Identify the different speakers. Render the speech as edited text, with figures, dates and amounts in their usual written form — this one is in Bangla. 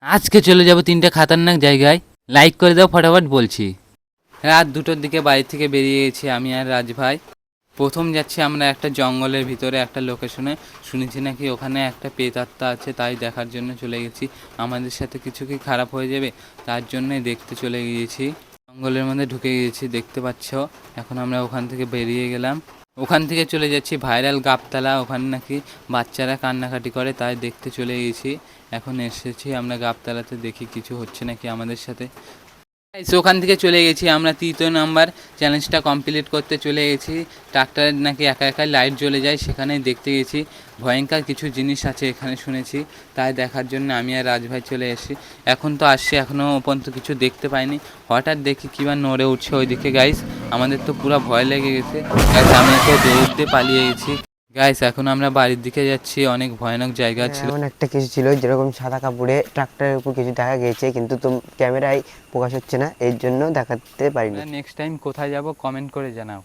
Speaker 1: আজকে চলে যাব 3টে খাতারনাক জায়গায়। লাইক করে দাও ফটাফট বলছি। রাত 2টোর দিকে বাড়ি থেকে বেরিয়ে গেছি আমি আর রাজ ভাই। প্রথম যাচ্ছি আমরা একটা জঙ্গলের ভিতরে একটা লোকেশনে। শুনেছি নাকি ওখানে একটা প্রেতাত্মা আছে, তাই দেখার জন্য চলে গেছি। আমাদের সাথে কিছু কি খারাপ হয়ে যাবে তার জন্যে দেখতে চলে গিয়েছি। জঙ্গলের মধ্যে ঢুকে গিয়েছি, দেখতে পাচ্ছ। এখন আমরা ওখান থেকে বেরিয়ে গেলাম। ওখান থেকে চলে যাচ্ছি ভাইরাল গাবতলা। ওখানে নাকি বাচ্চারা কান্নাকাটি করে, তাই দেখতে চলে গেছি। এখন এসেছি আমরা গাবতলাতে, দেখি কিছু হচ্ছে নাকি আমাদের সাথে। ওখান থেকে চলে গেছি আমরা 3 নাম্বার চ্যালেঞ্জটা কমপ্লিট করতে চলে গেছি। ট্রাক্টরের নাকি একা একা লাইট জ্বলে যায়, সেখানে দেখতে গেছি। ভয়ঙ্কর কিছু জিনিস আছে এখানে শুনেছি, তাই দেখার জন্য আমি আর রাজভাই চলে এসেছি। এখন তো আসছি, এখনও পর্যন্ত কিছু দেখতে পাইনি। হঠাৎ দেখি কিবা নড়ে উঠছে ওইদিকে গাইস। আমাদের তো পুরো ভয় লেগে গেছে গাইস, আমি তো দৌড় দিয়ে পালিয়ে গেছি গাইস। এখন আমরা বাড়ির দিকে যাচ্ছি, অনেক ভয়ানক জায়গা ছিল।
Speaker 2: এমন একটা কিছু ছিল যেরকম সাদা কাপড়ে ট্রাক্টরের উপর কিছু দেখা গিয়েছে, কিন্তু ক্যামেরায় প্রকাশ হচ্ছে না, এর জন্য দেখাতে পারিনি।
Speaker 1: নেক্সট টাইম কোথায় যাব কমেন্ট করে জানাও।